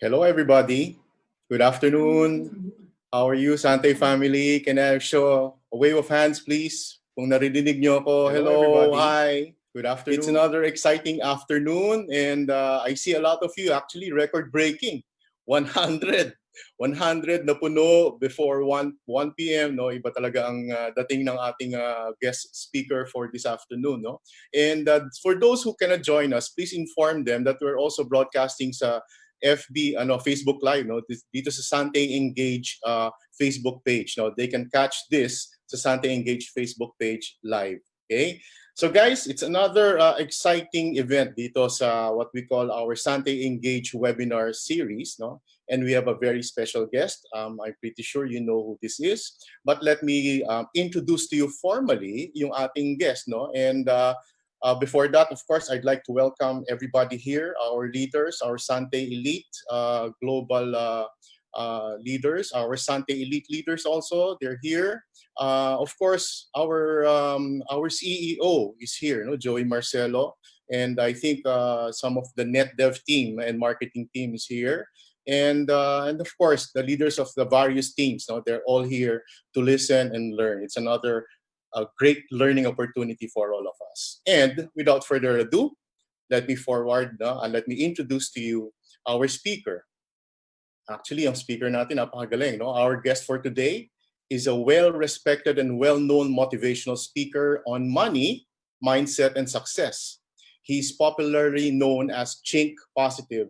Hello, everybody. Good afternoon. How are you, Sante family? Can I show a wave of hands, please? Kung narinig niyo ako, hello, hi. Good afternoon. It's another exciting afternoon, and I see a lot of you actually record-breaking. 100. 100 na puno before 1 p.m. No, iba talaga ang dating ng ating guest speaker for this afternoon. No, and for those who cannot join us, please inform them that we're also broadcasting sa FB, Facebook Live, no? Dito sa Sante Engage Facebook page, no? They can catch this sa Sante Engage Facebook page live. Okay? So guys, it's another exciting event dito sa what we call our Sante Engage webinar series, no? And we have a very special guest. I'm pretty sure you know who this is. But let me introduce to you formally yung ating guest, no? And before that, of course, I'd like to welcome everybody here, our leaders, our Sante Elite global leaders, our Sante Elite leaders also, they're here. Of course, our CEO is here, no? Joey Marcelo, and I think some of the net dev team and marketing team is here. And of course, the leaders of the various teams, no? They're all here to listen and learn. It's another a great learning opportunity for all of us. And without further ado, let me forward and let me introduce to you our speaker. Actually, ang speaker natin napakagaling. No? Our guest for today is a well-respected and well-known motivational speaker on money, mindset, and success. He's popularly known as Chink Positive.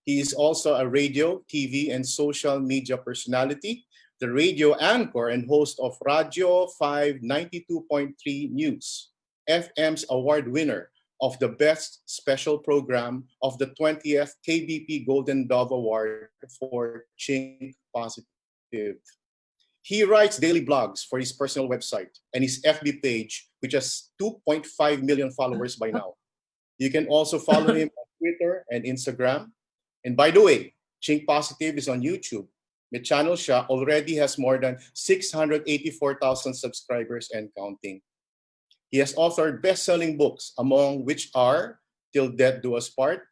He is also a radio, TV, and social media personality, the radio anchor and host of Radio 592.3 News, FM's award winner of the Best Special Program of the 20th KBP Golden Dove Award for Chink Positive. He writes daily blogs for his personal website and his FB page, which has 2.5 million followers by now. You can also follow him on Twitter and Instagram. And by the way, Chink Positive is on YouTube. May channel siya already has more than 684,000 subscribers and counting. He has authored best-selling books, among which are Till Death Do Us Part,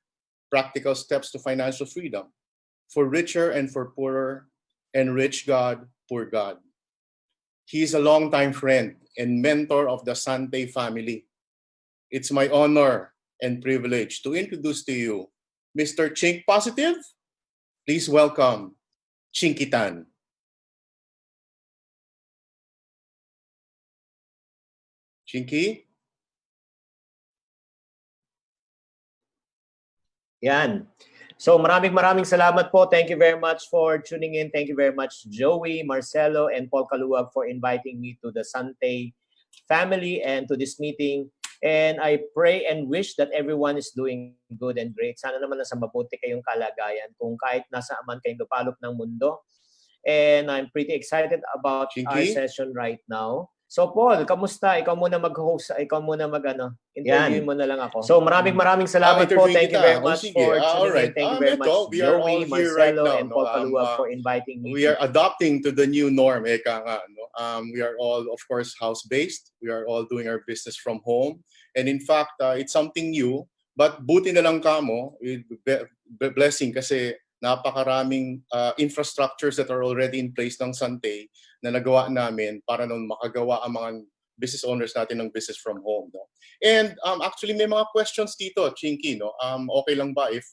Practical Steps to Financial Freedom, For Richer and for Poorer, and Rich God, Poor God. He is a longtime friend and mentor of the Sante family. It's my honor and privilege to introduce to you Mr. Chink Positive. Please welcome Chinkee Tan. Chinkee? Yan. So maraming salamat po. Thank you very much for tuning in. Thank you very much, Joey, Marcelo, and Paul Kaluwag for inviting me to the Sante family and to this meeting. And I pray and wish that everyone is doing good and great. Sana naman nasa mabuti kayong kalagayan kung kahit nasa man kayong dupalop ng mundo. And I'm pretty excited about our session right now. So Paul, kamusta? Ikaw muna mag-host, ikaw muna interview mo na lang ako. So maraming salamat po. Thank you very much for tuning in. Thank you very much, Joey, Marcelo, and Paul Kaluwag for inviting me. We are adopting to the new norm. We are all, of course, house-based. We are all doing our business from home. And in fact, it's something new. But buti na lang kamo, blessing kasi napakaraming infrastructures that are already in place ng Sante na nagawa namin para nun makagawa ang mga business owners natin ng business from home. No? And actually may mga questions dito, Chinkee. No? Okay lang ba if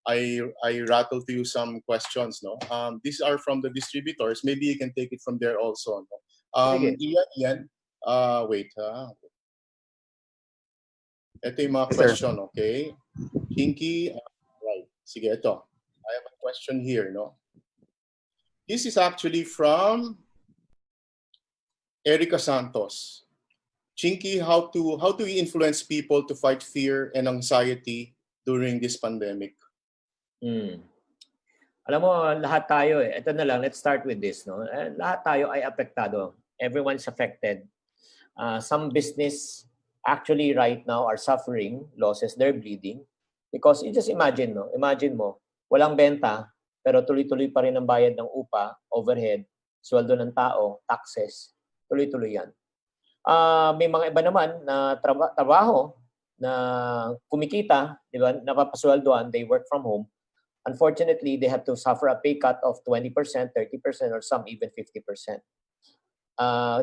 I rattle to you some questions? No? These are from the distributors. Maybe you can take it from there also. No? Ian, wait. Ito yung mga question, okay? Chinkee, right. Sige, ito. I have a question here, no? This is actually from Erica Santos. Chinkee, how do we influence people to fight fear and anxiety during this pandemic? Alam mo, lahat tayo Ito na lang, let's start with this, no? Lahat tayo ay apektado. Everyone's affected. Some business actually right now are suffering losses. They're bleeding. Because you just imagine, no? Imagine mo, walang benta, pero tuloy-tuloy pa rin ang bayad ng upa, overhead, sweldo ng tao, taxes, tuloy-tuloy yan. May mga iba naman na trabaho na kumikita, di ba, napapasweldoan, they work from home, Unfortunately, they have to suffer a pay cut of 20%, 30%, or some even 50%.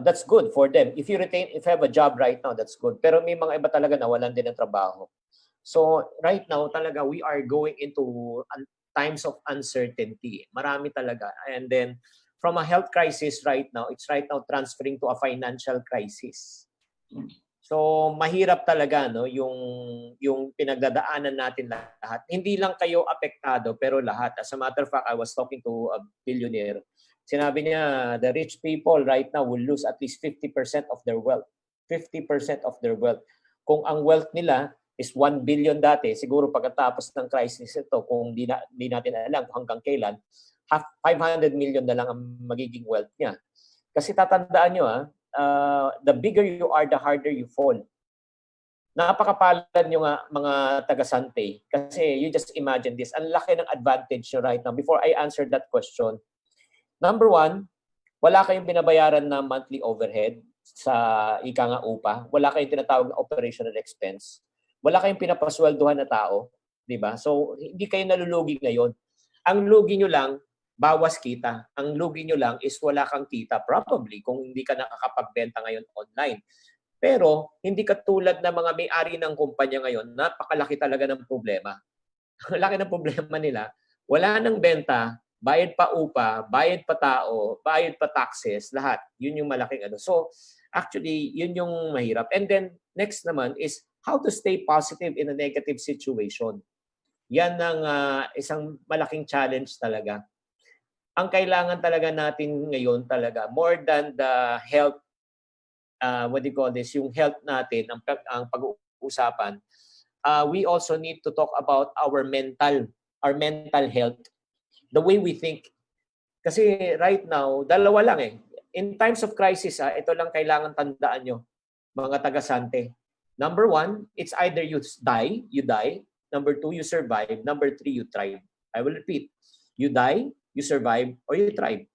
That's good for them. If you have a job right now, that's good. Pero may mga iba talaga na walan din ng trabaho. So right now talaga we are going into times of uncertainty. Marami talaga. And then from a health crisis right now, it's right now transferring to a financial crisis. So mahirap talaga no yung pinagdadaanan natin lahat. Hindi lang kayo apektado pero lahat. As a matter of fact, I was talking to a billionaire. Sinabi niya, the rich people right now will lose at least 50% of their wealth. 50% of their wealth. Kung ang wealth nila is 1 billion dati, siguro pagkatapos ng crisis ito, kung di natin alam hanggang kailan, 500 million na lang ang magiging wealth niya. Kasi tatandaan nyo, the bigger you are, the harder you fall. Napakapalad nyo nga mga taga-Sante. Kasi you just imagine this. Ang laki ng advantage nyo right now. Before I answer that question, number one, wala kayong binabayaran na monthly overhead sa ika nga upa. Wala kayong tinatawag na operational expense. Wala kayong pinapasweldohan na tao. Diba? So, hindi kayo nalulugi ngayon. Ang lugi nyo lang, bawas kita. Ang lugi nyo lang is wala kang kita probably kung hindi ka nakakapagbenta ngayon online. Pero, hindi katulad na mga may-ari ng kumpanya ngayon, napakalaki talaga ng problema. Laki ng problema nila. Wala nang benta, bayad pa upa, bayad pa tao, bayad pa taxes, lahat. Yun yung malaking ano. So, actually, yun yung mahirap. And then, next naman is how to stay positive in a negative situation. Yan ang isang malaking challenge talaga. Ang kailangan talaga natin ngayon talaga, more than the health, what do you call this, yung health natin, ang pag-uusapan, we also need to talk about our mental health. The way we think. Kasi right now, dalawa lang eh. In times of crisis, ito lang kailangan tandaan nyo, mga taga-Sante. Number one, it's either you die. Number two, you survive. Number three, you thrive. I will repeat. You die, you survive, or you thrive.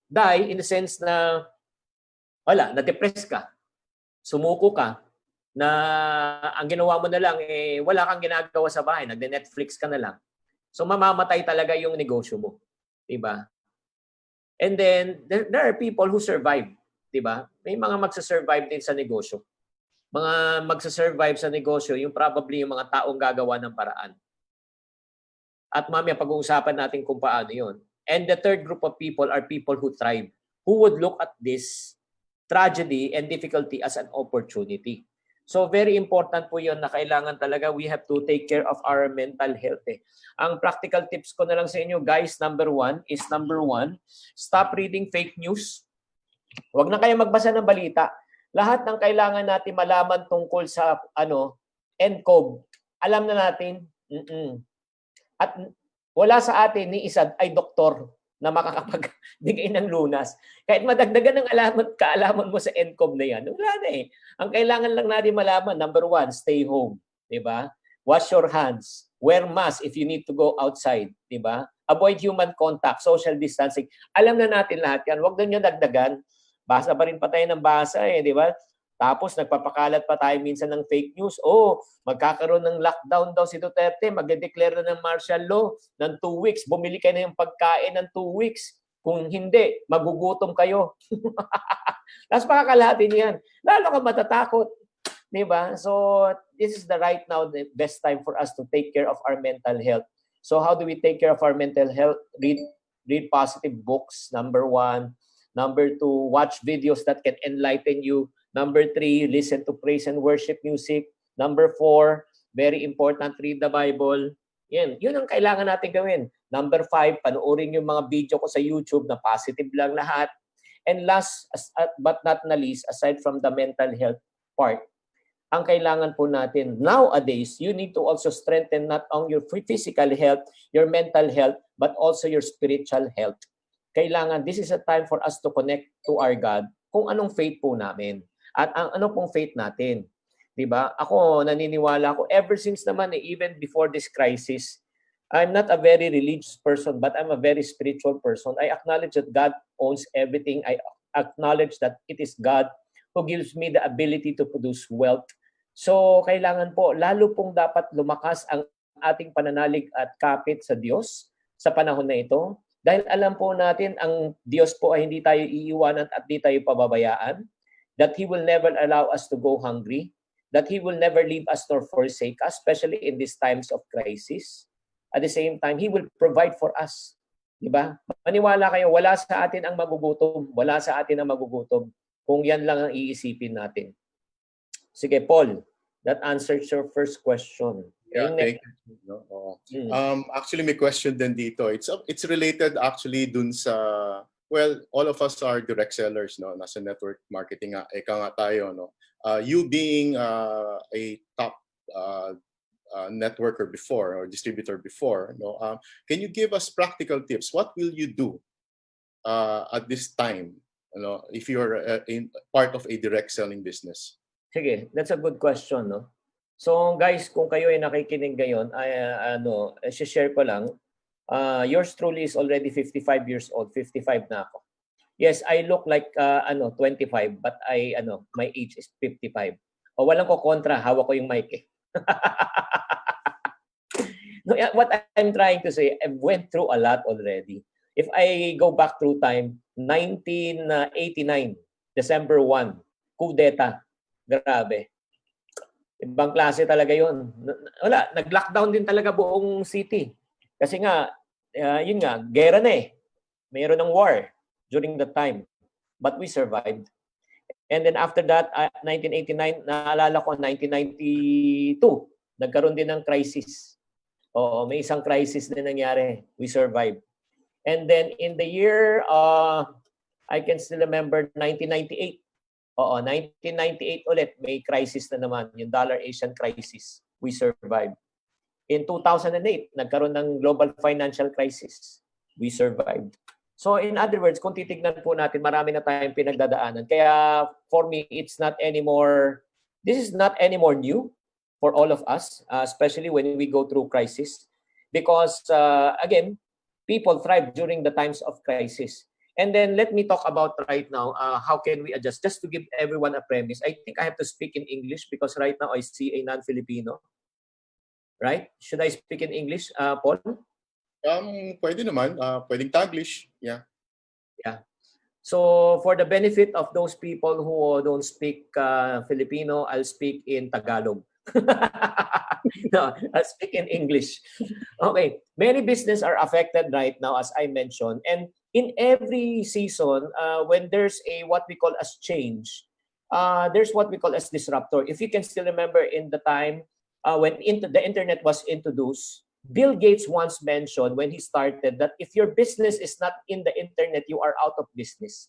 Die in the sense na, na-depress ka. Sumuko ka. Na ang ginawa mo na lang, wala kang ginagawa sa bahay. Nagde-Netflix ka na lang. So mamamatay talaga yung negosyo mo, 'di ba? And then there are people who survive, 'di ba? May mga magsa-survive din sa negosyo. Mga magsa-survive sa negosyo, yung probably yung mga taong gagawa ng paraan. At mamaya pag-uusapan natin kung paano 'yon. And the third group of people are people who thrive, who would look at this tragedy and difficulty as an opportunity. So very important po 'yon na kailangan talaga we have to take care of our mental health. Ang practical tips ko na lang sa inyo, guys, number one, stop reading fake news. Huwag na kayo magbasa ng balita. Lahat ng kailangan natin malaman tungkol sa NCOV, alam na natin. At wala sa atin ni isa ay doktor na makakapagbigay ng lunas. Kahit madagdagan ng kaalaman mo sa NCOV na yan, wala na eh. Ang kailangan lang natin malaman, number one, stay home. Diba? Wash your hands. Wear mask if you need to go outside. Diba? Avoid human contact, social distancing. Alam na natin lahat yan. Huwag na nyo dagdagan. Basa pa rin pa tayo ng basa eh. Diba? Tapos nagpapakalat pa tayo minsan ng fake news. Magkakaroon ng lockdown daw si Duterte. Magde-declare na ng martial law ng 2 weeks. Bumili kayo na yung pagkain ng 2 weeks. Kung hindi, magugutom kayo. Tapos pakakalahati niyan. Lalo ka matatakot. Diba? So, this is the right now, the best time for us to take care of our mental health. So, how do we take care of our mental health? Read positive books, number one. Number two, watch videos that can enlighten you. Number three, listen to praise and worship music. Number four, very important, read the Bible. Yun ang kailangan natin gawin. Number five, panoorin yung mga video ko sa YouTube na positive lang lahat. And last, but not the least, aside from the mental health part, ang kailangan po natin nowadays, you need to also strengthen not only your physical health, your mental health, but also your spiritual health. Kailangan, this is a time for us to connect to our God kung anong faith po namin. At ano pong faith natin. Diba? Ako, naniniwala ako, ever since naman, even before this crisis, I'm not a very religious person, but I'm a very spiritual person. I acknowledge that God owns everything. I acknowledge that it is God who gives me the ability to produce wealth. So, kailangan po, lalo pong dapat lumakas ang ating pananalig at kapit sa Diyos sa panahon na ito. Dahil alam po natin, ang Diyos po ay hindi tayo iiwanan at hindi tayo pababayaan. That He will never allow us to go hungry. That He will never leave us nor forsake us, especially in these times of crisis. At the same time, He will provide for us. Diba? Maniwala kayo, wala sa atin ang magugutom. Wala sa atin ang magugutom. Kung yan lang ang iisipin natin. Sige, Paul, that answers your first question. Yeah, thank you. No? Actually, may question din dito. It's related actually dun sa, well, all of us are direct sellers, no? Nasa network marketing nga, eka nga tayo, no? You being a top networker before or distributor before, no? Can you give us practical tips? What will you do at this time, you know, if you're in part of a direct selling business? Sige, that's a good question, no? So guys, kung kayo ay nakikinig ngayon, share ko lang, yours truly is already 55 years old, 55 na ako. Yes, I look like 25, but my age is 55. O walang ko kontra, hawak ko yung mic eh. No, what I'm trying to say, I went through a lot already. If I go back through time, 1989, December 1, coup d'etat. Grabe. Ibang klase talaga yun. Wala, nag-lockdown din talaga buong city. Kasi nga, yun nga, gera na eh. Mayroon ng war during that time. But we survived. And then after that, 1989, naalala ko, 1992, nagkaroon din ng crisis. Oo, may isang crisis din nangyari. We survived. And then in the year, I can still remember, 1998. Oo, 1998 ulit, may crisis na naman, yung Dollar Asian crisis. We survived. In 2008, nagkaroon ng global financial crisis. We survived. So in other words, kung titignan po natin, marami na tayong pinagdadaanan. Kaya for me, this is not anymore new for all of us, especially when we go through crisis. Because again, people thrive during the times of crisis. And then let me talk about right now, how can we adjust? Just to give everyone a premise, I think I have to speak in English because right now I see a non-Filipino. Right? Should I speak in English, Paul? Pwede naman. Pwedeng Taglish. Yeah. Yeah. So for the benefit of those people who don't speak Filipino, I'll speak in Tagalog. No, I'll speak in English. Okay. Many businesses are affected right now, as I mentioned. And in every season, when there's what we call as change, there's what we call as disruptor. If you can still remember in the time when the internet was introduced, Bill Gates once mentioned when he started that if your business is not in the internet, you are out of business.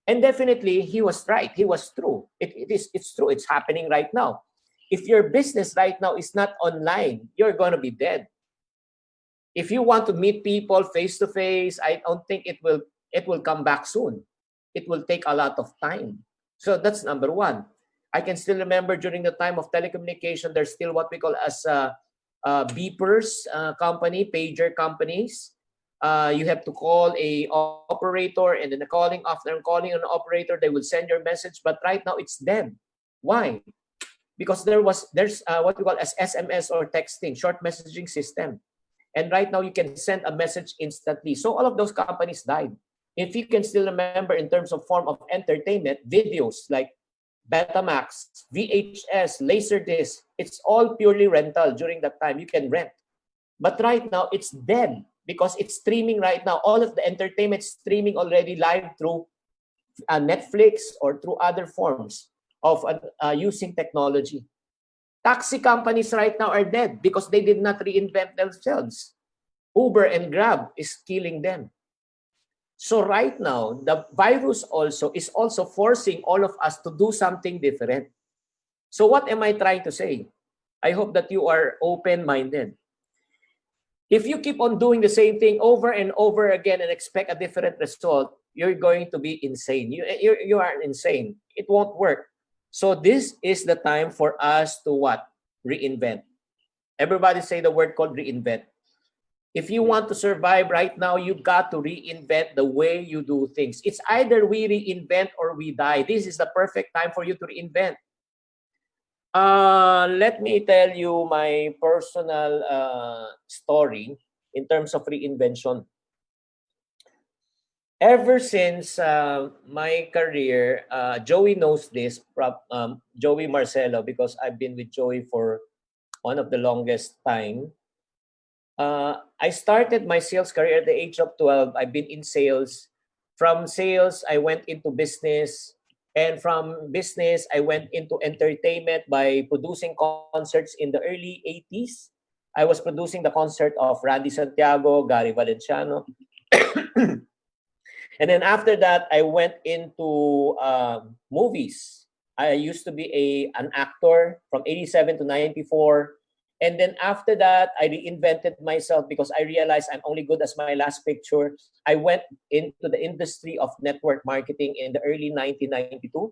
And definitely, he was right. He was true. It's true. It's happening right now. If your business right now is not online, you're going to be dead. If you want to meet people face to face, I don't think it will come back soon. It will take a lot of time. So that's number one. I can still remember during the time of telecommunication, there's still what we call as beepers company, pager companies. You have to call a operator, and then after calling an operator, they will send your message. But right now, it's dead. Why? Because there's what we call as SMS or texting, short messaging system. And right now, you can send a message instantly. So all of those companies died. If you can still remember in terms of form of entertainment, videos like Betamax, VHS, Laserdisc, it's all purely rental during that time. You can rent. But right now, it's dead because it's streaming right now. All of the entertainment streaming already live through Netflix or through other forms of using technology. Taxi companies right now are dead because they did not reinvent themselves. Uber and Grab is killing them. So right now, the virus is also forcing all of us to do something different. So what am I trying to say? I hope that you are open-minded. If you keep on doing the same thing over and over again and expect a different result, you're going to be insane. You are insane. It won't work. So this is the time for us to what? Reinvent. Everybody say the word called reinvent. If you want to survive right now, you've got to reinvent the way you do things. It's either we reinvent or we die. This is the perfect time for you to reinvent. Let me tell you my personal story in terms of reinvention. Ever since my career, Joey knows this, Joey Marcelo, because I've been with Joey for one of the longest time. I started my sales career at the age of 12. I've been in sales. From sales, I went into business. And from business, I went into entertainment by producing concerts in the early 80s. I was producing the concert of Randy Santiago, Gary Valenciano. And then after that, I went into movies. I used to be an actor from 87 to 94. And then after that, I reinvented myself because I realized I'm only good as my last picture. I went into the industry of network marketing in the early 1992.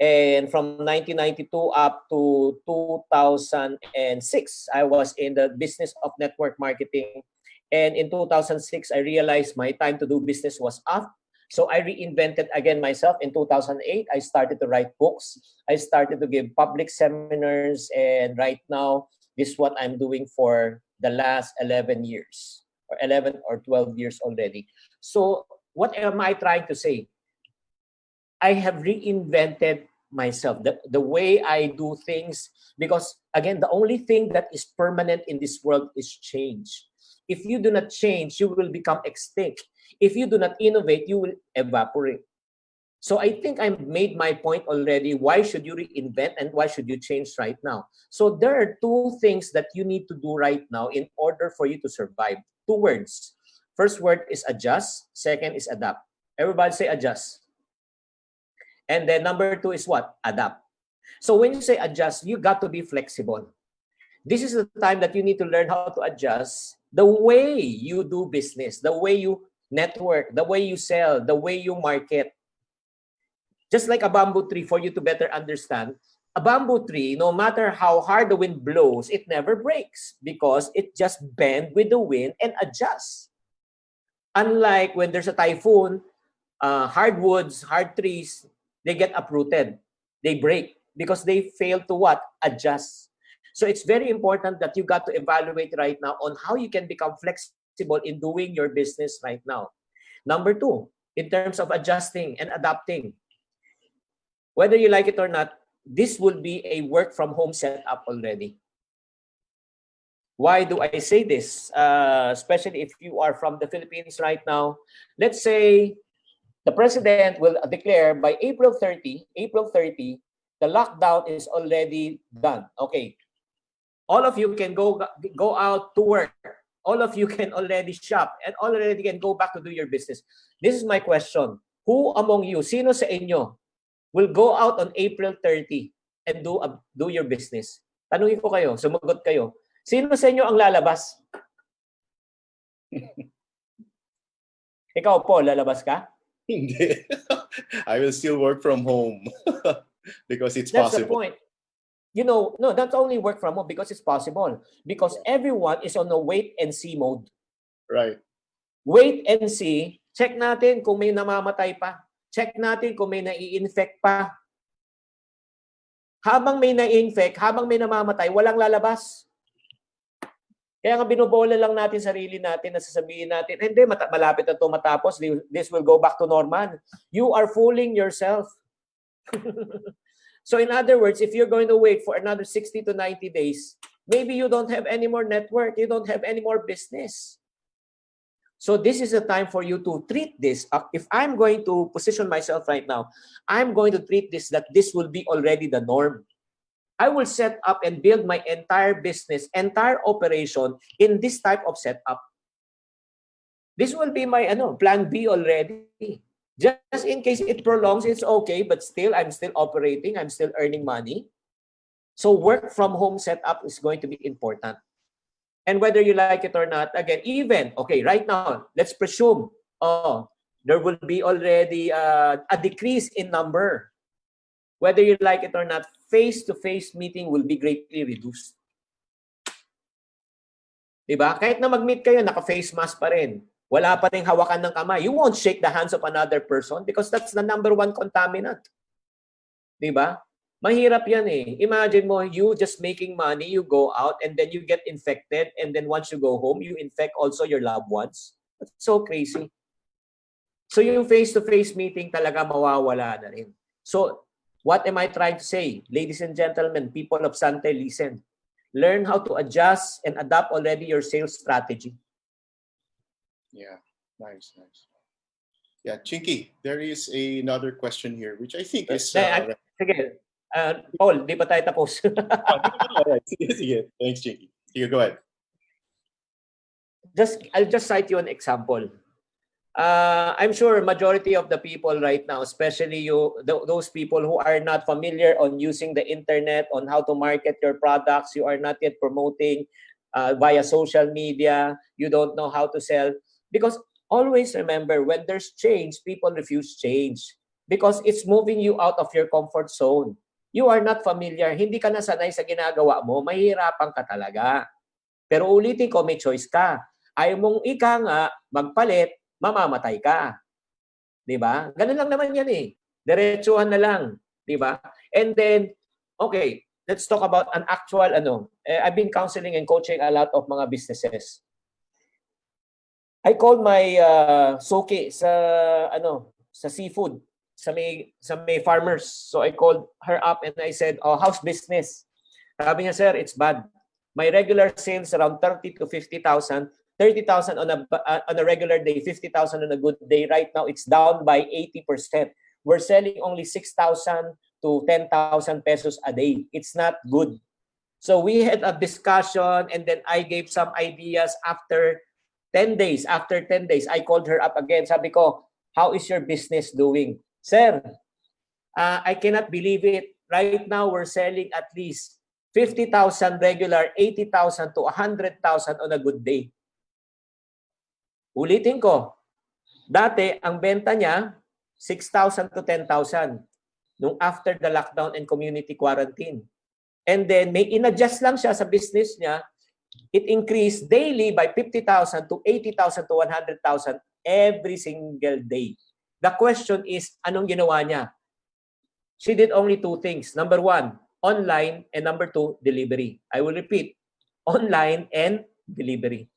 And from 1992 up to 2006, I was in the business of network marketing. And in 2006, I realized my time to do business was up. So I reinvented again myself. In 2008, I started to write books. I started to give public seminars. And right now, this is what I'm doing for the last 11 years, or 11 or 12 years already. So what am I trying to say? I have reinvented myself, the way I do things, because again, the only thing that is permanent in this world is change. If you do not change, you will become extinct. If you do not innovate, you will evaporate. So I think I made my point already. Why should you reinvent and why should you change right now? So there are two things that you need to do right now in order for you to survive. Two words. First word is adjust. Second is adapt. Everybody say adjust. And then number two is what? Adapt. So when you say adjust, you got to be flexible. This is the time that you need to learn how to adjust the way you do business, the way you network, the way you sell, the way you market. Just like a bamboo tree, for you to better understand, a bamboo tree, no matter how hard the wind blows, it never breaks because it just bends with the wind and adjusts. Unlike when there's a typhoon, hardwoods, hard trees, they get uprooted. They break because they fail to what? Adjust. So it's very important that you got to evaluate right now on how you can become flexible in doing your business right now. Number two, in terms of adjusting and adapting, whether you like it or not, this will be a work from home setup already. Why do I say this? Especially if you are from the Philippines right now. Let's say the president will declare by April 30, the lockdown is already done. Okay. All of you can go out to work. All of you can already shop and already can go back to do your business. This is my question. Who among you, sino sa inyo, will go out on April 30 and do your business? Tanungin ko kayo, sumagot kayo. Sino sa inyo ang lalabas? Ikaw po, lalabas ka? Hindi. I will still work from home because it's That's possible. the point. You know, no, that's only work from home because it's possible. Because everyone is on a wait and see mode. Right. Wait and see. Check natin kung may namamatay pa. Check natin kung may nai-infect pa. Habang may nai-infect, habang may namamatay, walang lalabas. Kaya nga binobola lang natin sarili natin na sasabihin natin, hindi, malapit na ito matapos, this will go back to normal. You are fooling yourself. So in other words, if you're going to wait for another 60 to 90 days, maybe you don't have any more network, you don't have any more business. So this is the time for you to treat this. If I'm going to position myself right now, I'm going to treat this that this will be already the norm. I will set up and build my entire business, entire operation in this type of setup. This will be my plan B already. Just in case it prolongs, it's okay, but still, I'm still operating, I'm still earning money. So work from home setup is going to be important. And whether you like it or not, again, even, okay, right now, let's presume, there will be already a decrease in number. Whether you like it or not, face-to-face meeting will be greatly reduced. Diba? Kahit na mag-meet kayo, naka-face mask pa rin. Wala pa rin hawakan ng kamay. You won't shake the hands of another person because that's the number one contaminant. Diba? Mahirap yan eh. Imagine mo, you just making money, you go out, and then you get infected, and then once you go home, you infect also your loved ones. That's so crazy. So yung face-to-face meeting talaga mawawala na rin. So, what am I trying to say? Ladies and gentlemen, people of Sante, listen. Learn how to adjust and adapt already your sales strategy. Yeah, nice. Yeah, Chinkee, there is another question here, which I think is... Sige, Paul, di ba tayo tapos? Alright, sige. Thanks, Chinkee. Sige, go ahead. I'll just cite you an example. I'm sure majority of the people right now, especially those people who are not familiar on using the internet, on how to market your products, you are not yet promoting via social media, you don't know how to sell. Because always remember, when there's change, people refuse change. Because it's moving you out of your comfort zone. You are not familiar, hindi ka na sanay sa ginagawa mo, mahihirapan ka talaga. Pero ulitin ko, may choice ka. Ayaw mong ika nga, magpalit, mamamatay ka. 'Di ba? Ganun lang naman 'yan eh. Diretsuhan na lang, 'di ba? And then okay, let's talk about an actual I've been counseling and coaching a lot of mga businesses. I called my suki sa sa seafood, sa may farmers. So I called her up and I said, "Oh, how's business?" Sabi niya, "Sir, it's bad. My regular sales around 30 to 50,000. 30,000 on a regular day, 50,000 on a good day. Right now, it's down by 80%. We're selling only 6,000 to 10,000 pesos a day. It's not good." So we had a discussion and then I gave some ideas after 10 days. After 10 days, I called her up again. Sabi ko, "How is your business doing?" "Sir, I cannot believe it. Right now, we're selling at least 50,000 regular, 80,000 to 100,000 on a good day." Ulitin ko, dati ang benta niya 6,000 to 10,000 nung after the lockdown and community quarantine. And then may inadjust lang siya sa business niya, it increased daily by 50,000 to 80,000 to 100,000 every single day. The question is, anong ginawa niya? She did only two things. Number one, online, and number two, delivery. I will repeat, online and delivery.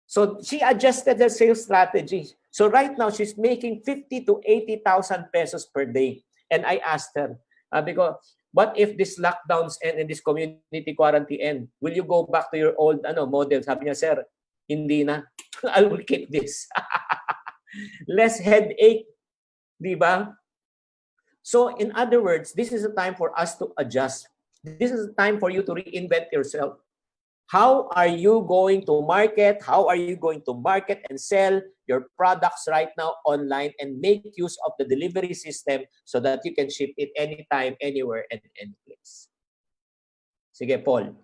So she adjusted her sales strategy. So right now, she's making 50 to 80,000 pesos per day. And I asked her, because what if this lockdowns end and this community quarantine end? Will you go back to your old model? Sabi niya, "Sir, hindi na. I will keep this." Less headache, di ba? So in other words, this is a time for us to adjust. This is a time for you to reinvent yourself. How are you going to market? How are you going to market and sell your products right now online and make use of the delivery system so that you can ship it anytime, anywhere, and any place? Sige, Paul.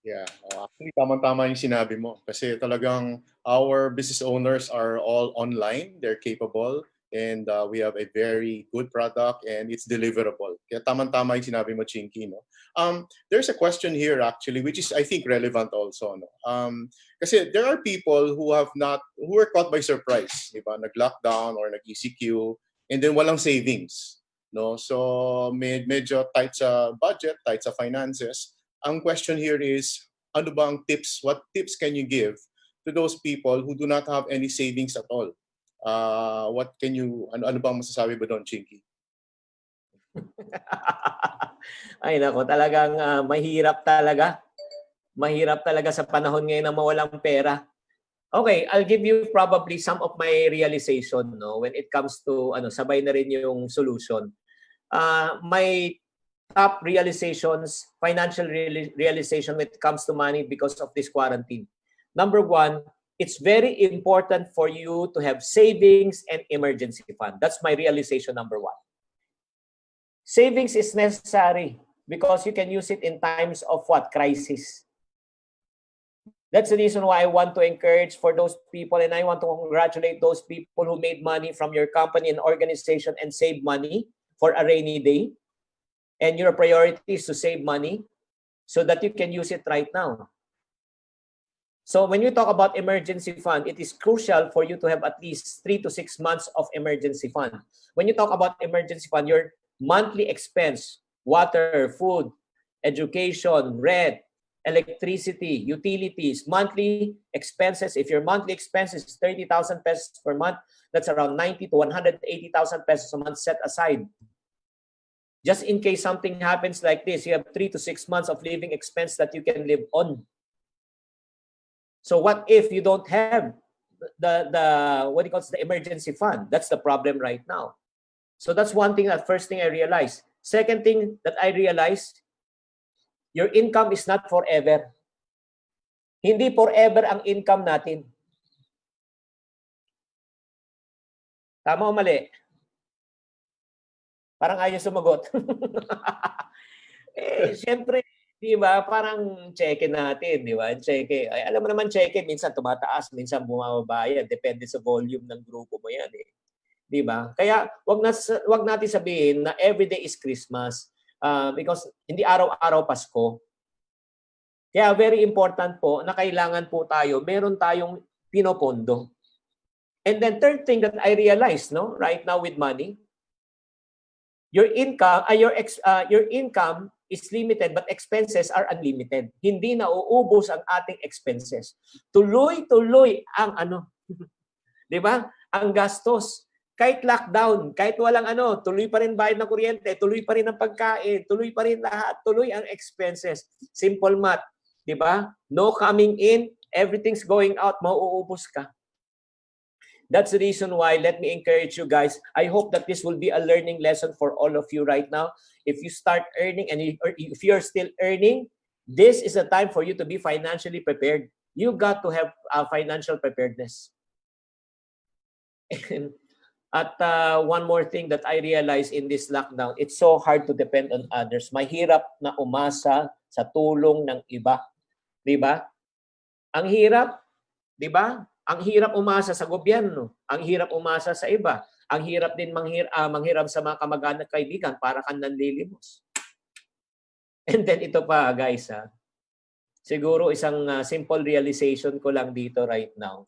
Yeah, actually tama-tama yung sinabi mo kasi talagang our business owners are all online, they're capable, and we have a very good product and it's deliverable. Kaya tama-tama yung sinabi mo, Chinkee, no? There's a question here actually which is I think relevant also, no? Kasi there are people who were caught by surprise, di ba? Nag-lockdown or nag-ECQ and then walang savings, no? So medyo tight sa budget, tight sa finances. Ang question here is, ano bang tips? What tips can you give to those people who do not have any savings at all? Ano bang masasabi ba doon, Chinkee? Ay nako, talagang mahirap talaga. Mahirap talaga sa panahon ngayon na mawalang pera. Okay, I'll give you probably some of my realization, no, when it comes to sabay na rin yung solution. My top realizations, financial realization when it comes to money because of this quarantine. Number one, it's very important for you to have savings and emergency fund. That's my realization number one. Savings is necessary because you can use it in times of what? Crisis. That's the reason why I want to encourage for those people, and I want to congratulate those people who made money from your company and organization and save money for a rainy day. And your priority is to save money so that you can use it right now. So when you talk about emergency fund, it is crucial for you to have at least 3 to 6 months of emergency fund. When you talk about emergency fund, your monthly expense, water, food, education, rent, electricity, utilities, monthly expenses. If your monthly expenses is 30,000 pesos per month, that's around 90 to 180,000 pesos a month set aside. Just in case something happens like this, you have 3 to 6 months of living expense that you can live on. So what if you don't have the emergency fund? That's the problem right now. So that's one thing, that first thing I realized. Second thing that I realized, your income is not forever. Hindi forever ang income natin. Tama o mali? Parang ayaw sumagot. Siyempre, di ba, parang cheque natin, di ba? Cheque. Ay, alam mo naman, cheque, minsan tumataas, minsan bumababa yan. Depende sa volume ng grupo mo yan, eh. Di ba? Kaya, wag natin sabihin na everyday is Christmas because hindi araw-araw Pasko. Kaya very important po na kailangan po tayo, meron tayong pinopondo. And then third thing that I realized, no, right now with money, your income is limited but expenses are unlimited. Hindi na uubos ang ating expenses. Tuloy-tuloy ang 'di ba? Ang gastos. Kahit lockdown, kahit walang tuloy pa rin bayad ng kuryente, tuloy pa rin ang pagkain, tuloy pa rin lahat, tuloy ang expenses. Simple math, 'di ba? No coming in, everything's going out, mauubos ka. That's the reason why, let me encourage you guys. I hope that this will be a learning lesson for all of you right now. If you start earning and if you're still earning, this is a time for you to be financially prepared. You got to have financial preparedness. At one more thing that I realized in this lockdown, it's so hard to depend on others. Mahirap na umasa sa tulong ng iba. Di ba? Ang hirap, di ba? Ang hirap umasa sa gobyerno, ang hirap umasa sa iba, ang hirap din manghiram sa mga kamag-anak, kaibigan para kang nanlilimos. And then ito pa guys, siguro isang simple realization ko lang dito right now,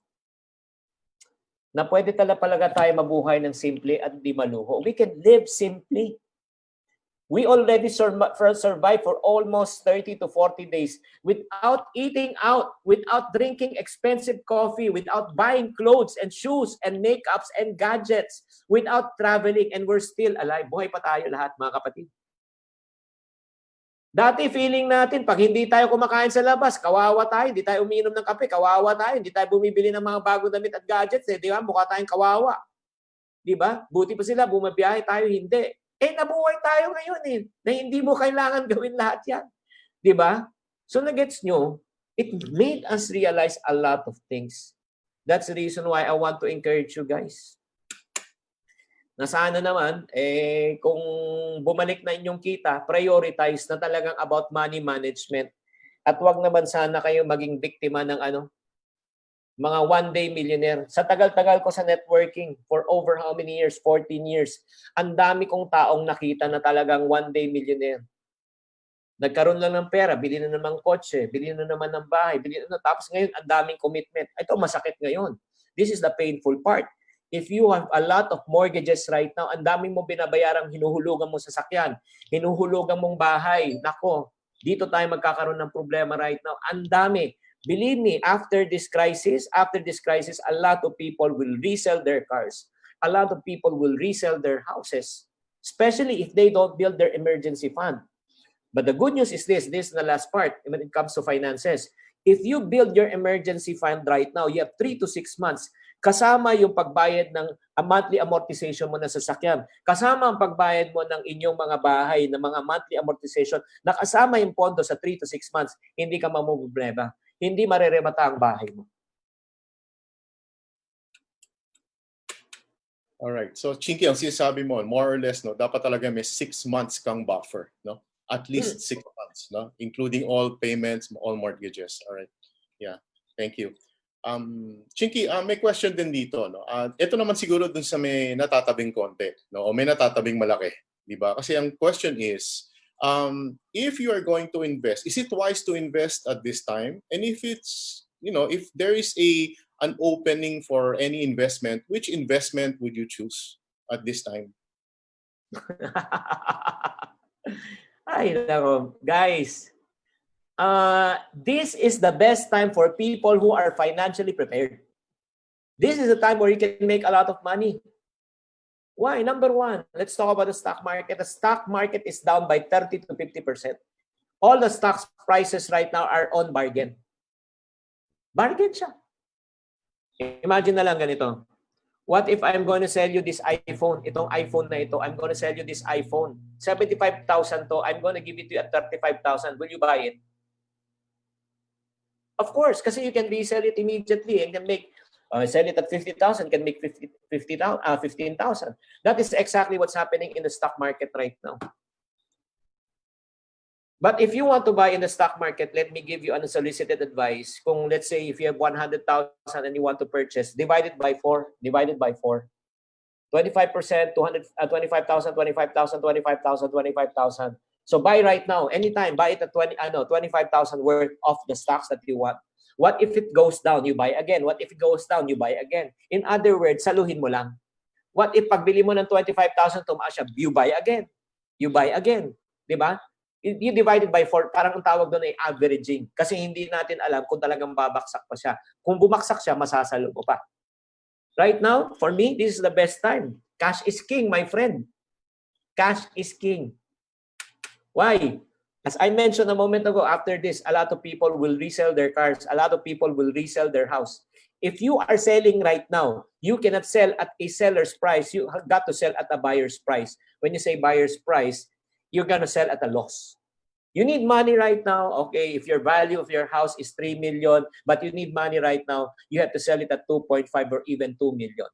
na pwede talaga tayo mabuhay ng simple at di maluho. We can live simply. We already survived for almost 30 to 40 days without eating out, without drinking expensive coffee, without buying clothes and shoes and makeups and gadgets, without traveling, and we're still alive. Buhay pa tayo lahat, mga kapatid. Dati feeling natin, pag hindi tayo kumakain sa labas, kawawa tayo, hindi tayo umiinom ng kape, kawawa tayo, hindi tayo bumibili ng mga bagong damit at gadgets, di ba? Mukha tayong kawawa. Di ba? Buti pa sila, bumabiyahe tayo, hindi. Nabuhay tayo ngayon na hindi mo kailangan gawin lahat yan. Di ba? So nagets nyo, it made us realize a lot of things. That's the reason why I want to encourage you guys. Na sana naman, kung bumalik na inyong kita, prioritize na talagang about money management. At wag naman sana kayo maging biktima ng mga one-day millionaire. Sa tagal-tagal ko sa networking, for over how many years? 14 years. Ang dami kong taong nakita na talagang one-day millionaire. Nagkaroon lang ng pera, bili na naman kotse, bili na naman ng bahay, tapos ngayon ang daming commitment. Ito, masakit ngayon. This is the painful part. If you have a lot of mortgages right now, ang daming mo binabayarang hinuhulugan mo sa sasakyan, hinuhulugan mong bahay, nako, dito tayo magkakaroon ng problema right now. Ang dami. Believe me, after this crisis, a lot of people will resell their cars. A lot of people will resell their houses, especially if they don't build their emergency fund. But the good news is this is the last part when it comes to finances. If you build your emergency fund right now, you have 3 to 6 months. Kasama yung pagbayad ng monthly amortization mo ng sasakyan. Kasama ang pagbayad mo ng inyong mga bahay, ng mga monthly amortization. Nakasama yung pondo sa 3 to 6 months. Hindi ka mamumblema. Hindi mareremata ang bahay mo. Alright. So, Chinkee, ang sinasabi mo, more or less, no, dapat talaga may 6 months kang buffer, no? At least 6 months, no? Including all payments, all mortgages. Alright. Yeah. Thank you. Chinkee, may question din dito, no? Ito naman siguro dun sa may natatabing konti, no? O may natatabing malaki, di ba? Kasi ang question is, if you are going to invest, is it wise to invest at this time? And if it's, if there is an opening for any investment, which investment would you choose at this time? Ay, nako. Guys, this is the best time for people who are financially prepared. This is the time where you can make a lot of money. Why? Number one, let's talk about the stock market. The stock market is down by 30 to 50%. All the stock prices right now are on bargain. Bargain siya. Imagine na lang ganito. What if I'm going to sell you this iPhone? Itong iPhone na ito, I'm going to sell you this iPhone. 75,000 to, I'm going to give it to you at 35,000. Will you buy it? Of course, kasi you can resell it immediately and can make, sell it at 50,000, can make 15,000. That is exactly what's happening in the stock market right now. But if you want to buy in the stock market, let me give you unsolicited advice. Kung let's say if you have 100,000 and you want to purchase, divide it by 4. Divide it by 4. 25%, 25,000, 25,000, 25,000, 25,000. So buy right now, anytime, buy it at 25,000 worth of the stocks that you want. What if it goes down? You buy again. What if it goes down? You buy again. In other words, saluhin mo lang. What if pagbili mo ng 25,000 tumaas siya? You buy again. You buy again. Diba? You divide it by 4, parang ang tawag doon ay averaging. Kasi hindi natin alam kung talagang babaksak pa siya. Kung bumaksak siya, masasalo mo pa. Right now, for me, this is the best time. Cash is king, my friend. Cash is king. Why? As I mentioned a moment ago, after this, a lot of people will resell their cars. A lot of people will resell their house. If you are selling right now, you cannot sell at a seller's price. You have got to sell at a buyer's price. When you say buyer's price, you're going to sell at a loss. You need money right now. Okay, if your value of your house is 3 million, but you need money right now, you have to sell it at 2.5 or even 2 million.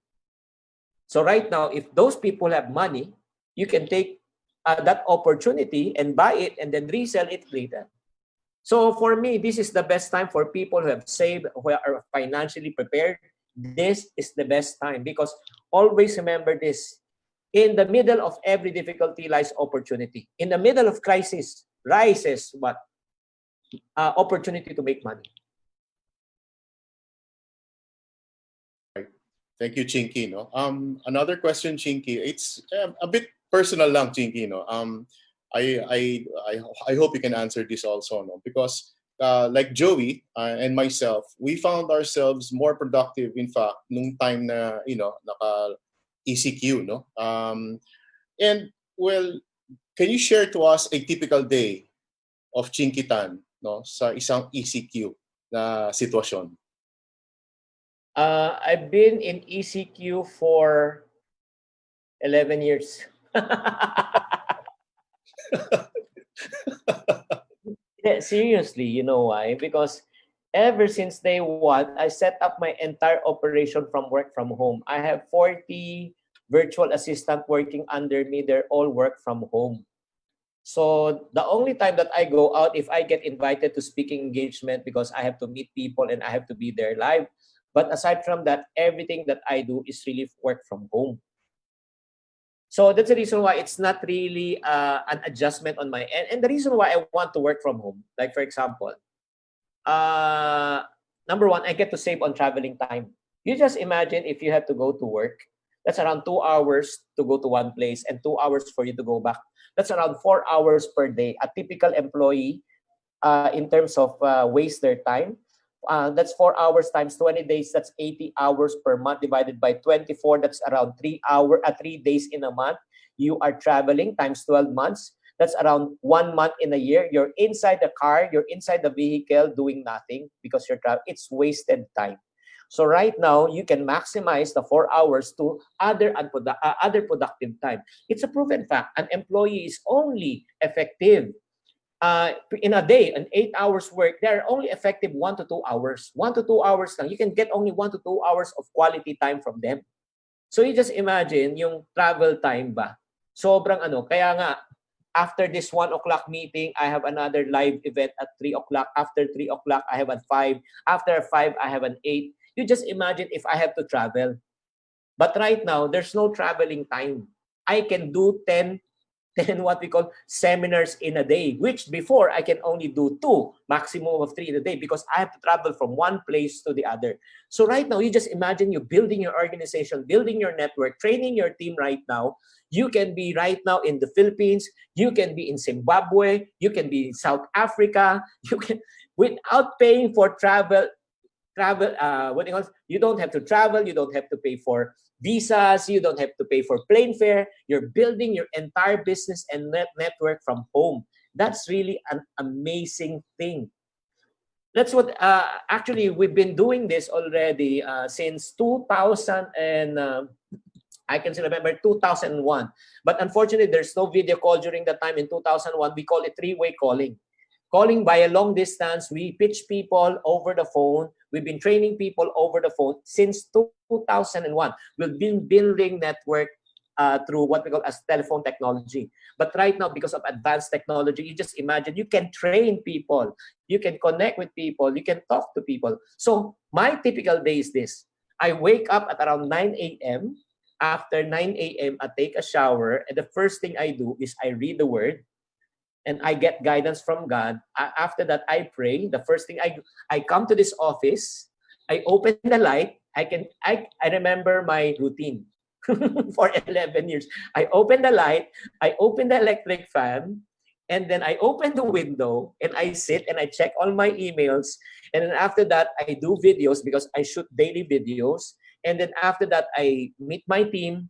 So right now, if those people have money, you can take that opportunity and buy it and then resell it later. So for me, this is the best time for people who have saved, who are financially prepared. This is the best time because always remember this. In the middle of every difficulty lies opportunity. In the middle of crisis rises what? Opportunity to make money. Thank you, Chinkee. No? Another question, Chinkee. It's a bit personal lang, Chinkee. No? I hope you can answer this also, no? Because like Joey and myself, we found ourselves more productive, in fact, nung time na, naka ECQ, no? And well, can you share to us a typical day of Chinkee Tan, no, sa isang ECQ na sitwasyon? I've been in ECQ for 11 years. Seriously, you know why? Because ever since day one, I set up my entire operation from work from home. I have 40 virtual assistants working under me. They're all work from home. So the only time that I go out, if I get invited to speaking engagement because I have to meet people and I have to be there live. But aside from that, everything that I do is really work from home. So that's the reason why it's not really an adjustment on my end. And the reason why I want to work from home, like for example, number one, I get to save on traveling time. You just imagine if you have to go to work, that's around 2 hours to go to one place and 2 hours for you to go back. That's around 4 hours per day. A typical employee, in terms of waste their time, that's 4 hours times 20 days. That's 80 hours per month divided by 24. That's around 3 days in a month. You are traveling times 12 months. That's around 1 month in a year. You're inside the car. You're inside the vehicle doing nothing because you're traveling. It's wasted time. So right now, you can maximize the 4 hours to other productive time. It's a proven fact. An employee is only effective in a day, an 8 hours work, they're only effective 1 to 2 hours. 1 to 2 hours lang. You can get only 1 to 2 hours of quality time from them. So you just imagine yung travel time ba? Sobrang kaya nga, after this 1 o'clock meeting, I have another live event at 3 o'clock. After 3 o'clock, I have at 5. After 5, I have an 8. You just imagine if I have to travel. But right now, there's no traveling time. I can do 10 10 what we call seminars in a day, which before I can only do 2, maximum of 3 in a day because I have to travel from one place to the other. So right now, you just imagine you building your organization, building your network, training your team right now. You can be right now in the Philippines, you can be in Zimbabwe, you can be in South Africa, you can, without paying for travel, what do you call it? You don't have to travel, you don't have to pay for visas, you don't have to pay for plane fare. You're building your entire business and network from home. That's really an amazing thing. That's what actually we've been doing this already since 2000 and I can still remember 2001. But unfortunately, there's no video call during that time in 2001. We call it three-way calling. Calling by a long distance, we pitch people over the phone. We've been training people over the phone since 2001. We've been building network through what we call as telephone technology. But right now, because of advanced technology, you just imagine you can train people, you can connect with people, you can talk to people. So my typical day is this. I wake up at around 9 a.m. After 9 a.m., I take a shower, and the first thing I do is I read the word, and I get guidance from God. After that, I pray. The first thing I come to this office, I open the light. I remember my routine for 11 years. I open the light, I open the electric fan, and then I open the window and I sit and I check all my emails. And then after that, I do videos because I shoot daily videos. And then after that, I meet my team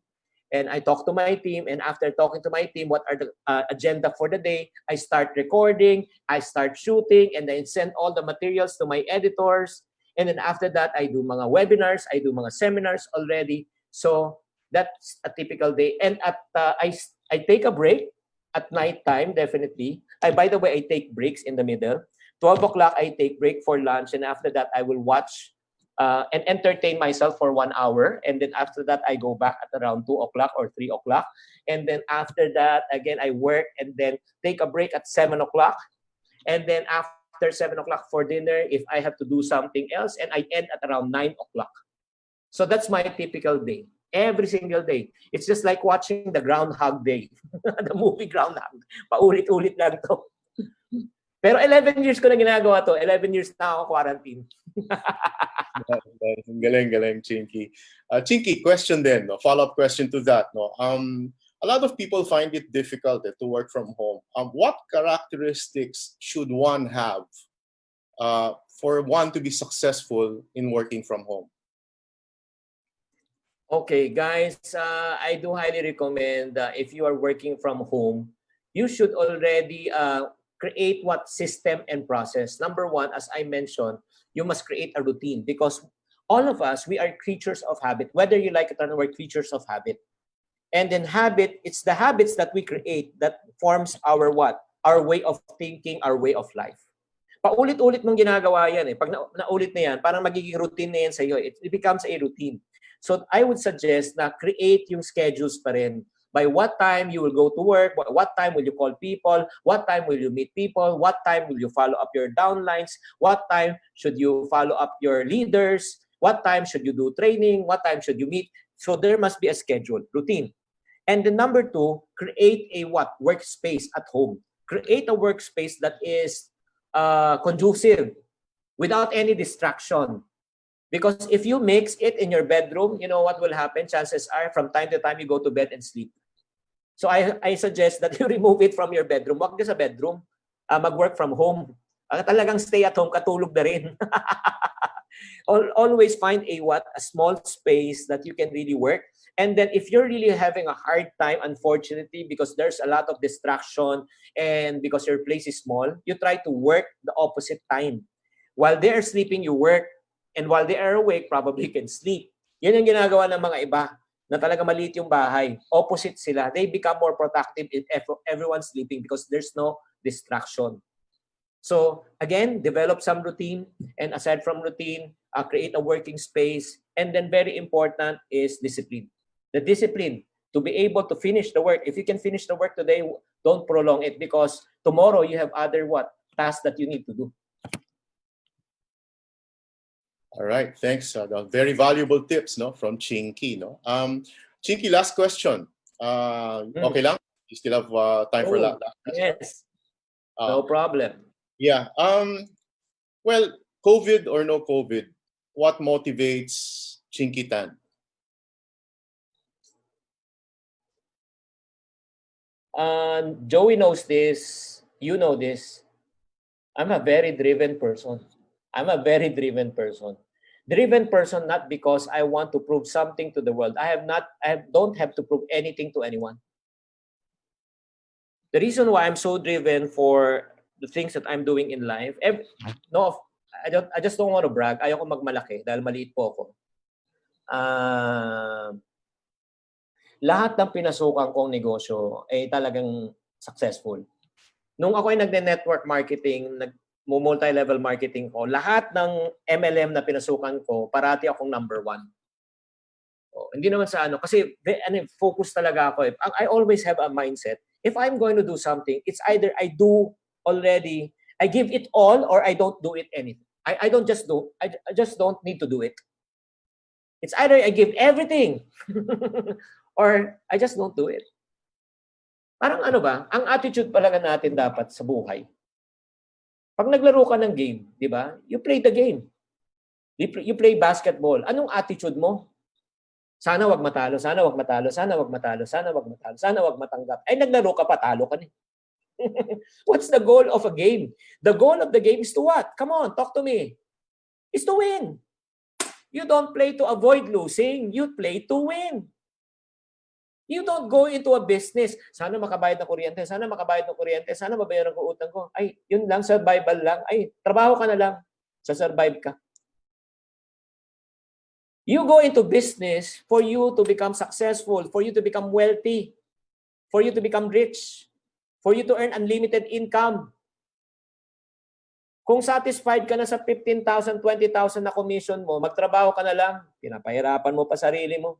and I talk to my team. And after talking to my team, what are the agenda for the day? I start recording, I start shooting, and then send all the materials to my editors. And then after that, I do mga webinars, I do mga seminars already. So that's a typical day. And I take a break at night time, definitely. By the way, I take breaks in the middle. 12 o'clock, I take break for lunch. And after that, I will watch and entertain myself for 1 hour. And then after that, I go back at around 2 o'clock or 3 o'clock. And then after that, again, I work and then take a break at 7 o'clock. And then after 7 o'clock for dinner, if I have to do something else, and I end at around 9 o'clock. So that's my typical day. Every single day. It's just like watching the Groundhog Day. The movie Groundhog. Paulit-ulit lang to. Pero 11 years ko na ginagawa to. 11 years na ako quarantine. Galing, Chinkee. Chinkee, question then, no? Follow-up question to that. No? A lot of people find it difficult to work from home. What characteristics should one have for one to be successful in working from home? Okay, guys, I do highly recommend if you are working from home, you should already create what system and process. Number one, as I mentioned, you must create a routine because all of us, we are creatures of habit. Whether you like it or not, we're creatures of habit. And then habit, it's the habits that we create that forms our what? Our way of thinking, our way of life. Paulit-ulit mong ginagawa yan eh. Pag naulit na yan, parang magiging routine na yan sa'yo. It becomes a routine. So I would suggest na create yung schedules pa rin. By what time you will go to work, what time will you call people, what time will you meet people, what time will you follow up your downlines, what time should you follow up your leaders, what time should you do training, what time should you meet. So there must be a schedule, routine. And the number two, create a what? Workspace at home. Create a workspace that is conducive without any distraction. Because if you mix it in your bedroom, you know what will happen? Chances are from time to time you go to bed and sleep. So I suggest that you remove it from your bedroom. Wag ka sa bedroom. Mag-work from home. Talagang stay at home, katulog na rin. Always find a small space that you can really work. And then if you're really having a hard time, unfortunately, because there's a lot of distraction and because your place is small, you try to work the opposite time. While they are sleeping, you work. And while they are awake, probably can sleep. Yan yung ginagawa ng mga iba na talaga maliit yung bahay. Opposite sila. They become more productive if everyone's sleeping because there's no distraction. So again, develop some routine. And aside from routine, create a working space. And then very important is discipline. The discipline to be able to finish the work. If you can finish the work today, don't prolong it because tomorrow you have other tasks that you need to do. All right, thanks. Very valuable tips, no, from Chinkee, no. Chinkee, last question. Okay lang? You still have time for Oh, last question? yes. No problem. Yeah. Well, COVID or no COVID, what motivates Chinkee Tan? Joey knows this. You know this. I'm a very driven person. I'm a very driven person. Driven person not because I want to prove something to the world. Don't have to prove anything to anyone. The reason why I'm so driven for the things that I'm doing in life, no, I just don't want to brag. Ayoko magmalaki dahil maliit po ako. Lahat ng pinasukan kong negosyo ay talagang successful. Nung ako ay nagne-network marketing, multi-level marketing ko, lahat ng MLM na pinasukan ko, parati akong number 1. Hindi naman sa ano, kasi focus talaga ako. I always have a mindset. If I'm going to do something, it's either I do already, I give it all, or I don't do it anything. I don't just do, I just don't need to do it. It's either I give everything, or I just don't do it. Parang ano ba, ang attitude talaga natin dapat sa buhay. Pag naglaro ka ng game, di ba? You play the game. You play basketball. Anong attitude mo? Sana wag matalo, sana wag matalo, sana wag matalo, sana wag matalo, sana wag matanggap. Ay naglaro ka pa, talo ka na. What's the goal of a game? The goal of the game is to what? Come on, talk to me. Is to win. You don't play to avoid losing. You play to win. You don't go into a business, sana makabayad ng kuryente, sana makabayad ng kuryente, sana mabayaran ko utang ko. Ay, yun lang, survival lang. Ay, trabaho ka na lang, sa-survive ka. You go into business for you to become successful, for you to become wealthy, for you to become rich, for you to earn unlimited income. Kung satisfied ka na sa 15,000, 20,000 na commission mo, magtrabaho ka na lang, pinapahirapan mo pa sarili mo.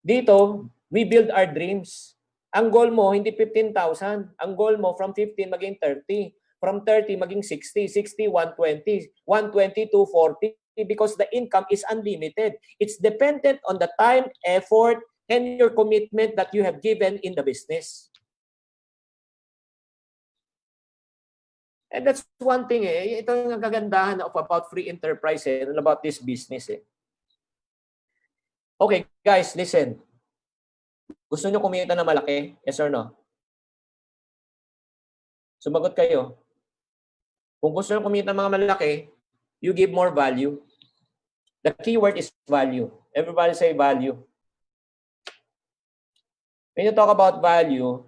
Dito, we build our dreams. Ang goal mo, hindi 15,000. Ang goal mo, from 15 maging 30. From 30 maging 60. 60, 120. 120 to 40. Because the income is unlimited. It's dependent on the time, effort, and your commitment that you have given in the business. And that's one thing eh. Ito yung kagandahan of about free enterprise and about this business eh. Okay, guys, listen. Gusto nyo kumita na malaki? Yes or no? Sumagot kayo. Kung gusto nyo kumita mga malaki, you give more value. The keyword is value. Everybody say value. When you talk about value,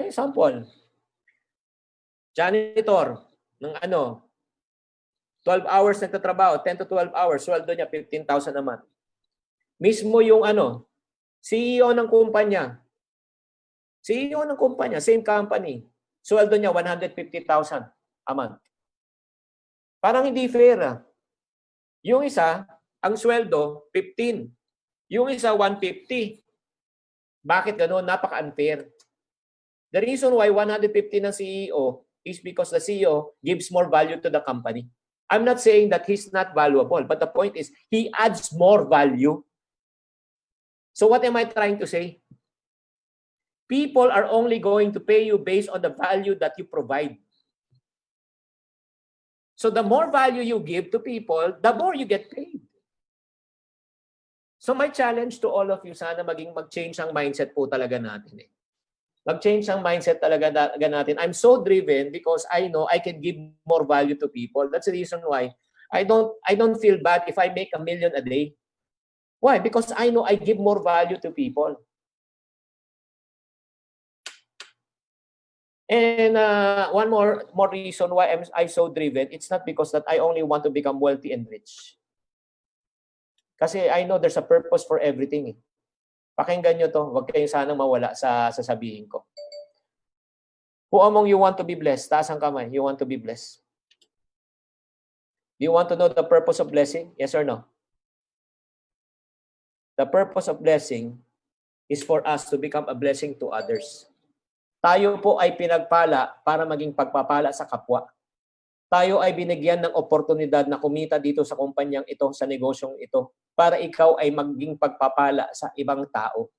example, janitor ng 12 hours nagtatrabaho, 10 to 12 hours, sweldo niya 15,000 a month. Mismo yung CEO ng kumpanya. CEO ng kumpanya, same company. Sweldo niya 150,000 a month. Parang hindi fair. Yung isa, ang sweldo 15. Yung isa 150. Bakit ganoon? Napaka-unfair. The reason why 150 ng CEO is because the CEO gives more value to the company. I'm not saying that he's not valuable, but the point is he adds more value. So what am I trying to say? People are only going to pay you based on the value that you provide. So the more value you give to people, the more you get paid. So my challenge to all of you, sana mag-change ang mindset po talaga natin. Mag-change ang mindset talaga natin. I'm so driven because I know I can give more value to people. That's the reason why I don't feel bad if I make $1 million a day. Why? Because I know I give more value to people. And one more reason why I'm so driven, it's not because that I only want to become wealthy and rich. Kasi I know there's a purpose for everything. Pakinggan nyo to, huwag kayong sanang mawala sa sasabihin ko. Who among you want to be blessed? Taas ang kamay. You want to be blessed? Do you want to know the purpose of blessing? Yes or no? The purpose of blessing is for us to become a blessing to others. Tayo po ay pinagpala para maging pagpapala sa kapwa. Tayo ay binigyan ng oportunidad na kumita dito sa kumpanyang ito, sa negosyong ito, para ikaw ay maging pagpapala sa ibang tao.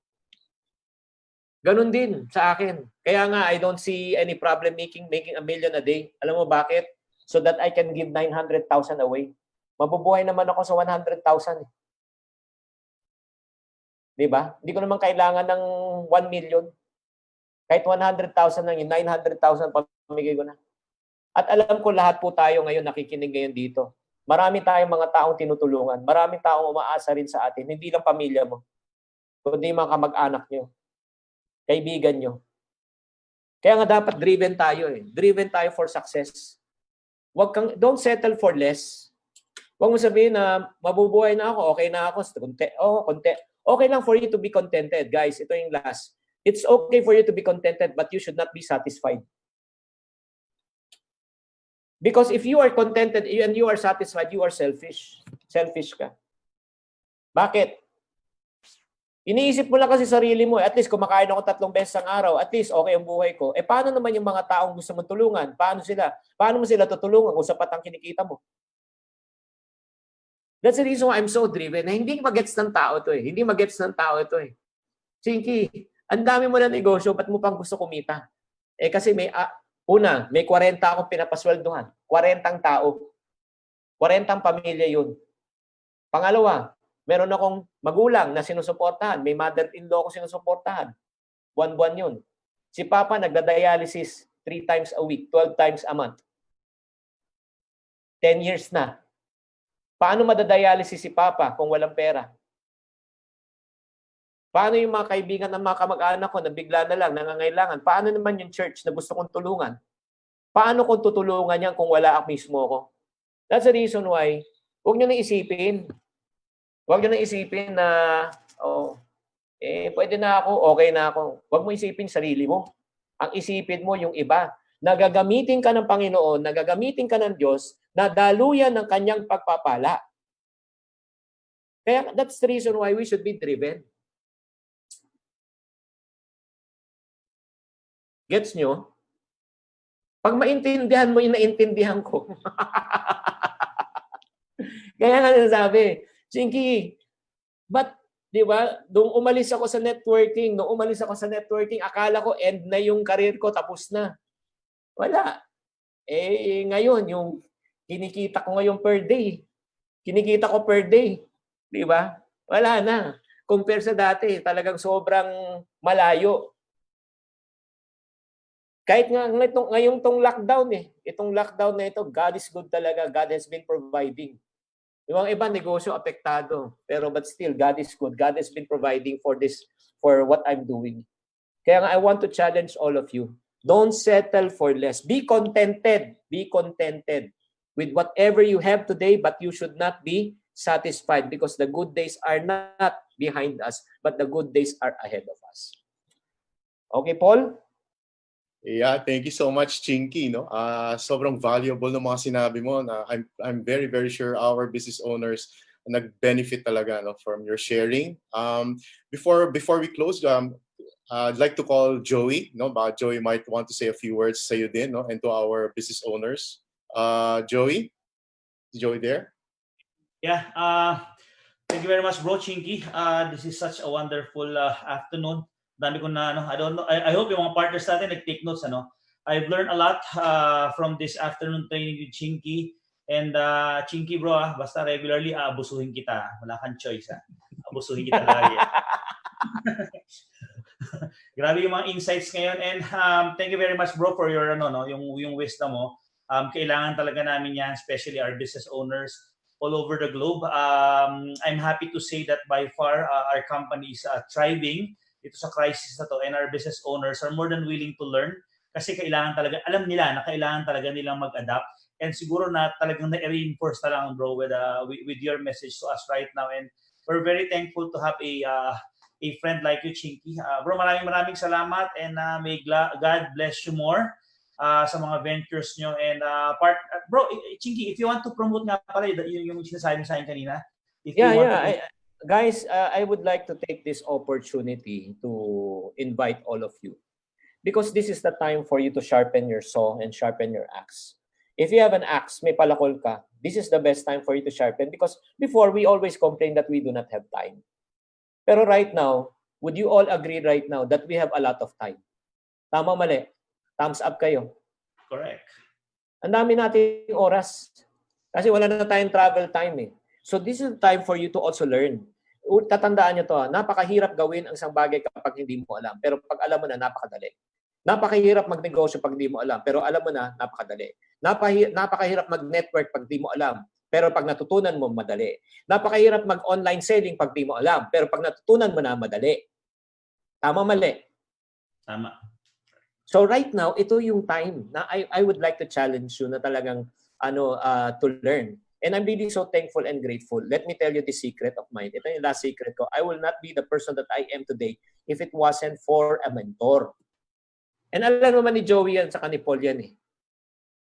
Ganun din sa akin. Kaya nga, I don't see any problem making $1 million a day. Alam mo bakit? So that I can give 900,000 away. Mabubuhay naman ako sa 100,000. Di ba? Hindi ko naman kailangan ng 1 million. Kahit 100,000 lang yun, 900,000 pamigay ko na. At alam ko lahat po tayo ngayon, nakikinig ngayon dito. Marami tayong mga taong tinutulungan. Marami taong umaasa rin sa atin. Hindi lang pamilya mo, kundi mga kamag-anak nyo, kaibigan nyo. Kaya nga dapat driven tayo eh. Driven tayo for success. Don't settle for less. Huwag mo sabihin na mabubuhay na ako, okay na ako, konti. Okay lang for you to be contented, guys. Ito yung last. It's okay for you to be contented, but you should not be satisfied. Because if you are contented and you are satisfied, you are selfish. Selfish ka. Bakit? Iniisip mo lang kasi sarili mo. At least kumakain ako 3 beses ang araw. At least okay ang buhay ko. Eh paano naman yung mga taong gusto mong tulungan? Paano sila? Paano mo sila tutulungan kung sapat ang kinikita mo? That's the reason why I'm so driven. Na hindi magets ng tao to eh. Hindi magets ng tao ito eh. Chinkee, ang dami mo na negosyo, ba't mo pang gusto kumita? Eh kasi may 40 akong pinapasweldohan. 40 tao. 40 pamilya yun. Pangalawa, meron akong magulang na sinusuportahan. May mother-in-law ko sinusuportahan. Buwan-buwan yun. Si Papa nagda-dialysis 3 times a week, 12 times a month. 10 years na. Paano madadialysis si Papa kung walang pera? Paano yung mga kaibigan ng mga kamag-anak ko na bigla na lang nangangailangan? Paano naman yung church na gusto kong tulungan? Paano kung tutulungan yan kung wala ako mismo ko? That's the reason why, huwag nyo na isipin. Huwag nyo na isipin na, pwede na ako, okay na ako. Huwag mo isipin sarili mo. Ang isipin mo yung iba. Nagagamitin ka ng Panginoon, nagagamitin ka ng Diyos, na daluyan ng kanyang pagpapala. Kaya that's the reason why we should be driven. Gets nyo? Pag maintindihan mo yung naintindihan ko. Kaya nga nasabi, Chinkee, but, di ba, nung umalis ako sa networking, akala ko end na yung career ko, tapos na. Wala. Eh, ngayon, yung kinikita ko ngayon per day. Kinikita ko per day. Di ba? Wala na. Compare sa dati, talagang sobrang malayo. Kahit nga ngayong tong lockdown itong lockdown na ito, God is good talaga. God has been providing. Yung iba negosyo apektado, pero but still God is good. God has been providing for what I'm doing. Kaya nga I want to challenge all of you. Don't settle for less. Be contented. Be contented with whatever you have today, but you should not be satisfied because the good days are not behind us, but the good days are ahead of us. Okay, Paul? Yeah, thank you so much, Chinkee. No, sobrang valuable ng mga sinabi mo. Na I'm very very sure our business owners nag-benefit talaga from your sharing. Before we close, I'd like to call Joey. Joey might want to say a few words sa iyo din, and to our business owners. Joey, is Joey there? Yeah. Thank you very much, bro, Chinkee. This is such a wonderful afternoon. Dami ko na I don't know. I hope yung mga partners natin nag-take notes I've learned a lot from this afternoon training with Chinkee. And Chinkee, bro, basta regularly abusuhin kita. Wala kang choice. Abusuhin kita lagi. Grabe yung mga insights ngayon, and thank you very much, bro, for your yung wisdom mo. Kailangan talaga namin yan, especially our business owners all over the globe. I'm happy to say that by far our company is thriving dito sa crisis na to, and our business owners are more than willing to learn kasi kailangan talaga, alam nila na kailangan talaga nilang mag-adapt, and siguro na talagang na-reinforce na lang, bro, with your message to us right now, and we're very thankful to have a friend like you, Chinkee. Bro, maraming salamat, and may God bless you more sa mga ventures nyo, and bro, Chinkee, if you want to promote nga pala yung sinasabi mo sa akin kanina. Guys, I would like to take this opportunity to invite all of you, because this is the time for you to sharpen your saw and sharpen your axe. If you have an axe, may palakol ka, this is the best time for you to sharpen, because before we always complain that we do not have time. Pero right now, would you all agree right now that we have a lot of time? Tama, mali? Thumbs up kayo. Correct. Ang dami nating oras. Kasi wala na tayong travel time eh. So this is the time for you to also learn. Tatandaan nyo to, napakahirap gawin ang isang bagay kapag hindi mo alam. Pero pag alam mo na, napakadali. Napakahirap magnegosyo pag hindi mo alam. Pero alam mo na, napakadali. Napakahirap mag-network pag hindi mo alam. Pero pag natutunan mo, madali. Napakahirap mag-online selling pag hindi mo alam. Pero pag natutunan mo na, madali. Tama, mali? Tama. So right now, ito yung time na I would like to challenge you na talagang to learn. And I'm really so thankful and grateful. Let me tell you the secret of mine. Ito yung last secret ko. I will not be the person that I am today if it wasn't for a mentor. And alam naman ni Joey yan sa ni Paul yan eh.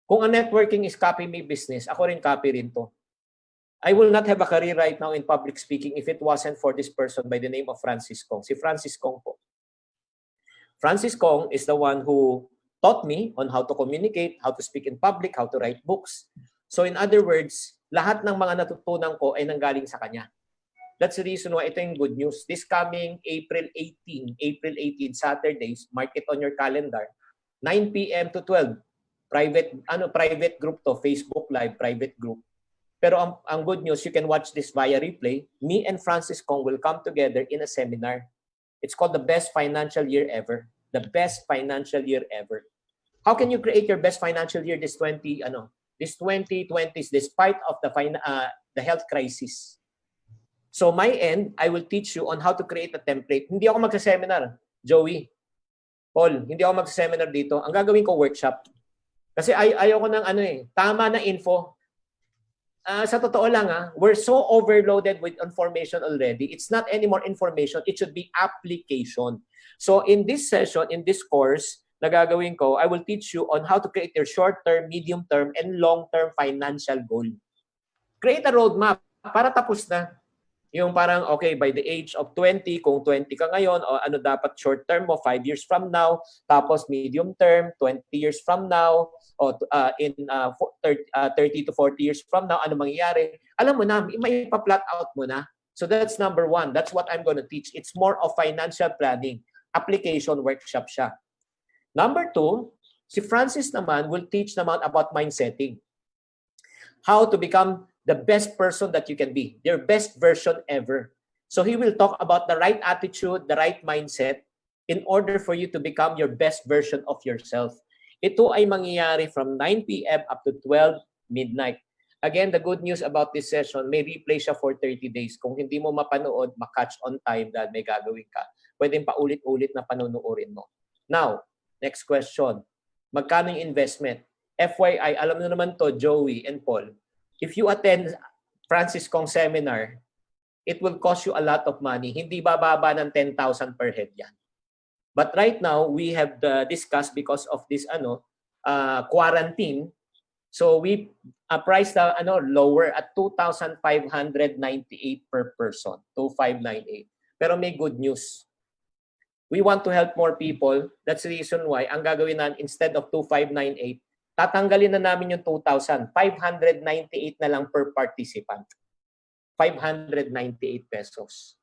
Kung ang networking is copy me business, ako rin copy rin to. I will not have a career right now in public speaking if it wasn't for this person by the name of Francis Kong. Si Francis Kong po. Francis Kong is the one who taught me on how to communicate, how to speak in public, how to write books. So in other words, lahat ng mga natutunan ko ay nanggaling sa kanya. That's the reason why ito yung good news. This coming April 18, Saturdays, mark it on your calendar, 9 p.m. to 12. Private group to, Facebook Live, private group. Pero ang good news, you can watch this via replay. Me and Francis Kong will come together in a seminar. It's called the best financial year ever. The best financial year ever. How can you create your best financial year this 2020s despite of the health crisis? So my end, I will teach you on how to create a template. Hindi ako magsa-seminar, Joey. Paul, hindi ako magsa-seminar dito. Ang gagawin ko workshop. Kasi ayaw ko ng tama na info. Sa totoo lang, we're so overloaded with information already. It's not anymore information. It should be application. So in this session, in this course, na gagawin ko, I will teach you on how to create your short-term, medium-term, and long-term financial goal. Create a roadmap para tapos na. Yung parang, okay, by the age of 20, kung 20 ka ngayon, o ano dapat short term mo, 5 years from now, tapos medium term, 20 years from now, o 30 to 40 years from now, ano mangyayari? Alam mo na, may pa-plot out mo na. So that's number one. That's what I'm going to teach. It's more of financial planning. Application workshop siya. Number two, si Francis naman will teach naman about mindsetting. How to become the best person that you can be, your best version ever. So he will talk about the right attitude, the right mindset in order for you to become your best version of yourself. Ito ay mangyayari from 9 p.m. up to 12 midnight. Again, the good news about this session, may replay siya for 30 days. Kung hindi mo mapanood, makatch on time dahil may gagawin ka. Pwedeng paulit-ulit na panunuorin mo. Now, next question. Magkano yung investment? FYI, alam na naman to, Joey and Paul. If you attend Francis Kong seminar, it will cost you a lot of money. Hindi bababa ng 10,000 per head yan. But right now, we have discussed because of this quarantine. So we priced lower at 2,598 per person, 2,598. Pero may good news. We want to help more people. That's the reason why ang gagawin na instead of 2,598, tatanggalin na namin yung 2,000. 598 na lang per participant. 598 pesos.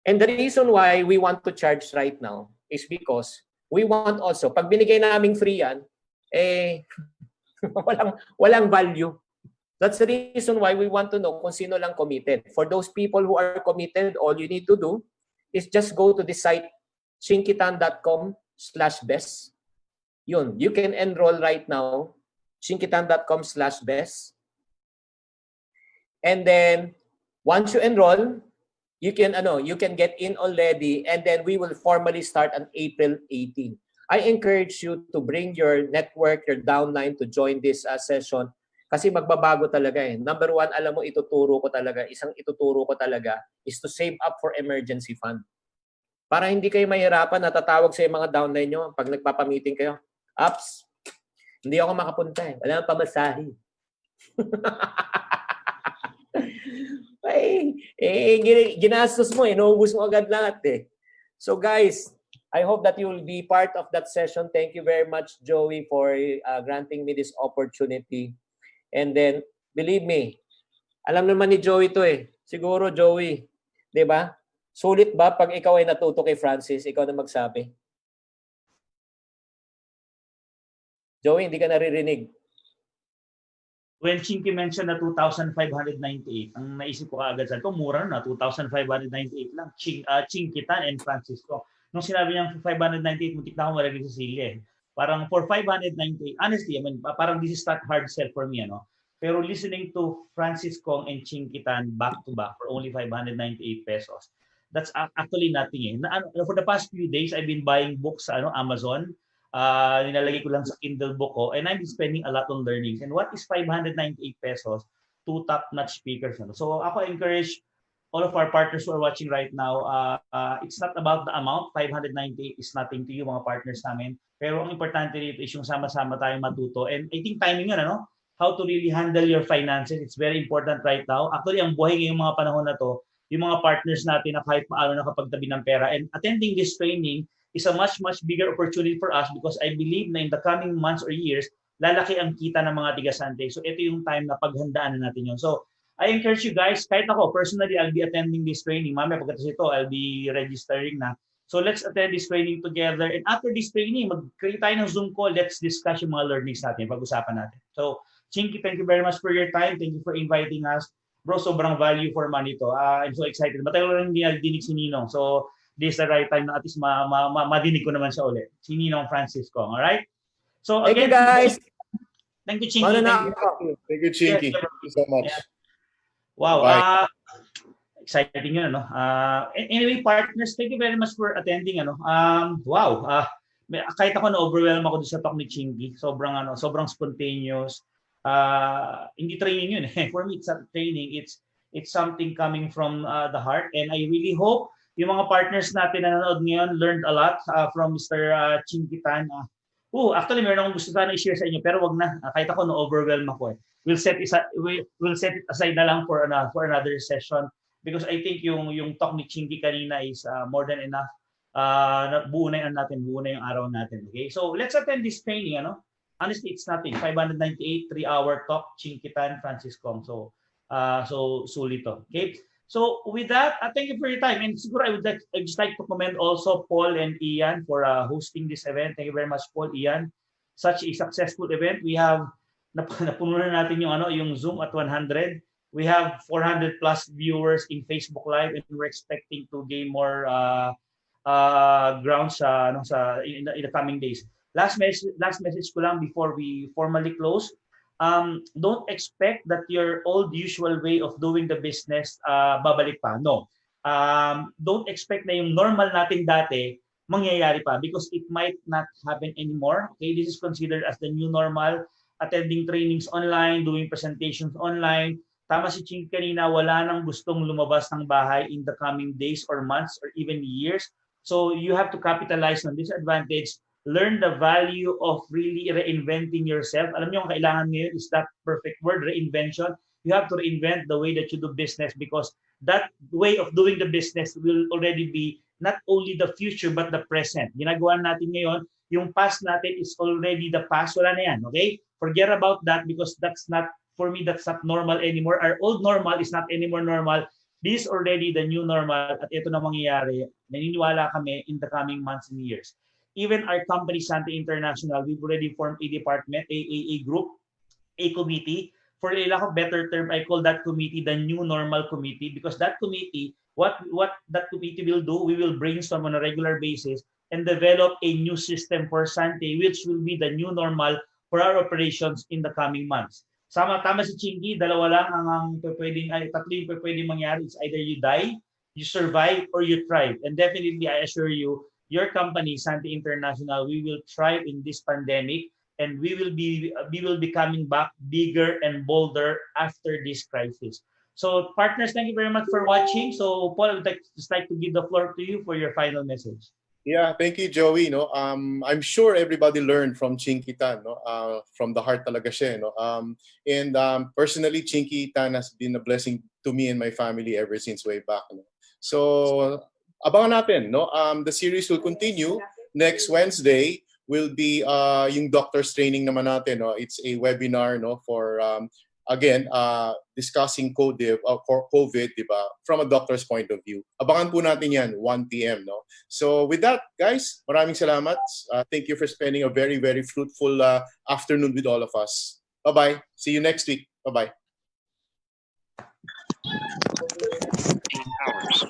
And the reason why we want to charge right now is because we want also, pag binigay namin free yan, walang value. That's the reason why we want to know kung sino lang committed. For those people who are committed, all you need to do is just go to the site chinkitan.com/best. Yun, you can enroll right now, chinkitan.com/best. And then, once you enroll, you can get in already, and then we will formally start on April 18. I encourage you to bring your network, your downline to join this session kasi magbabago talaga eh. Number one, alam mo, ituturo ko talaga is to save up for emergency fund. Para hindi kayo mahirapan, natatawag sa mga downline nyo pag nagpapamiting kayo. Ups, hindi ako makapunta eh. Wala nang pamasahe. Ginastos mo eh. Naubos mo agad lahat eh. So guys, I hope that you will be part of that session. Thank you very much, Joey, for granting me this opportunity. And then, believe me, alam naman ni Joey to eh. Siguro, Joey, di ba? Sulit ba pag ikaw ay natuto kay Francis, ikaw na magsabi? Joey, hindi ka naririnig. When Chinkee mentioned na 2,598, ang naisip ko kaagad sa ito, mura na, 2,598 lang. Chinkitan and Francisco. Nung sinabi niyang 598, muntik na ako malagay sa sili eh. Parang for 598, honestly, I mean, parang this is not hard sell for me, ano? Pero listening to Francisco and Chinkitan back to back for only 598 pesos, that's actually nothing eh. For the past few days, I've been buying books sa Amazon. Nilalagay ko lang sa Kindle book ko and I've been spending a lot on learnings. And what is 598 pesos? Two top-notch speakers. So ako encourage all of our partners who are watching right now, it's not about the amount. 598 is nothing to you, mga partners namin. Pero ang importante dito is yung sama-sama tayong matuto. And I think timing yun, ano? How to really handle your finances. It's very important right now. Actually, ang buhay ngayong mga panahon na to, yung mga partners natin na kahit paano nakapagtabi ng pera. And attending this training is a much bigger opportunity for us because I believe na in the coming months or years, lalaki ang kita ng mga tigasante. So ito yung time na paghandaan na natin yun. So I encourage you guys, kahit ako, personally, I'll be attending this training. Mamaya pagkatapos ito, I'll be registering na. So let's attend this training together. And after this training, mag-create tayo ng Zoom call. Let's discuss yung mga learnings natin, pag-usapan natin. So Chinkee, thank you very much for your time. Thank you for inviting us. Bro, sobrang value for money to. I'm so excited. Matagal lang hindi nagdinig si Ninong. So this is the right time na at least madinig ko naman siya ulit. Si Ninong Francisco. Alright? So again, Thank you guys. Thank you, Chinkee. Thank you, Chinkee. Yes, Thank you so much. yeah. Wow. Bye. Exciting yun, ano? Anyway, partners, thank you very much for attending, ano? Wow. Kahit ako na-overwhelm ako doon sa talk ni Chinkee. Sobrang spontaneous. Hindi training yun. For me, it's not training. It's something coming from the heart. And I really hope yung mga partners natin na nanonood ngayon learned a lot from Mr. Chinkitan. Actually, meron akong gusto sana i-share sa inyo, pero wag na. Kahit ako na-overwhelm ako eh. We'll set it aside na lang for another session because I think yung talk ni Chinkee kanina is more than enough. Buo na yung araw natin. Okay? So, let's attend this training, ano? Honestly, it's nothing. 598, 3-hour talk, Chinkitan, Francisco. So sulit to. Okay? So, with that, thank you for your time. And siguro I'd just like to commend also Paul and Ian for hosting this event. Thank you very much, Paul, Ian. Such a successful event. We have napuno na natin yung Zoom at 100. We have 400 plus viewers in Facebook Live and we're expecting to gain more ground in the coming days. Last message ko lang before we formally close. Don't expect that your old usual way of doing the business babalik pa. No. Don't expect na yung normal natin dati mangyayari pa because it might not happen anymore. Okay, this is considered as the new normal. Attending trainings online, doing presentations online. Tama si Chinkee kanina, wala nang gustong lumabas ng bahay in the coming days or months or even years. So you have to capitalize on this advantage. Learn the value of really reinventing yourself. Alam niyo, ang kailangan ngayon is that perfect word, reinvention. You have to reinvent the way that you do business because that way of doing the business will already be not only the future but the present. Ginagawa natin ngayon, yung past natin is already the past. Wala na yan, okay? Forget about that because that's not, for me, that's not normal anymore. Our old normal is not anymore normal. This is already the new normal at ito na mangyayari. Naniniwala kami in the coming months and years. Even our company, Sante International, we've already formed a department, a group, a committee. For a lack of better term, I call that committee the new normal committee because that committee, what that committee will do, we will brainstorm on a regular basis and develop a new system for Sante, which will be the new normal for our operations in the coming months. Tama si Chinkee, dalawa lang tatlo yung pwedeng mangyari. It's either you die, you survive, or you thrive. And definitely, I assure you, your company, Sante International, we will thrive in this pandemic and we will be coming back bigger and bolder after this crisis. So partners, thank you very much for watching. So Paul, I would just like to give the floor to you for your final message. Yeah, thank you, Joey. No, I'm sure everybody learned from Chinkee Tan. No, from the heart talaga siya. No, and personally, Chinkee Tan has been a blessing to me and my family ever since way back. No? So abangan natin. No, the series will continue next Wednesday. Will be yung doctor's training naman natin. No, it's a webinar. No, for again, discussing COVID, diba, from a doctor's point of view. Abangan po natin yan, 1 p.m. No? So with that, guys, maraming salamat. Thank you for spending a very, very fruitful afternoon with all of us. Bye-bye. See you next week. Bye-bye. Hours.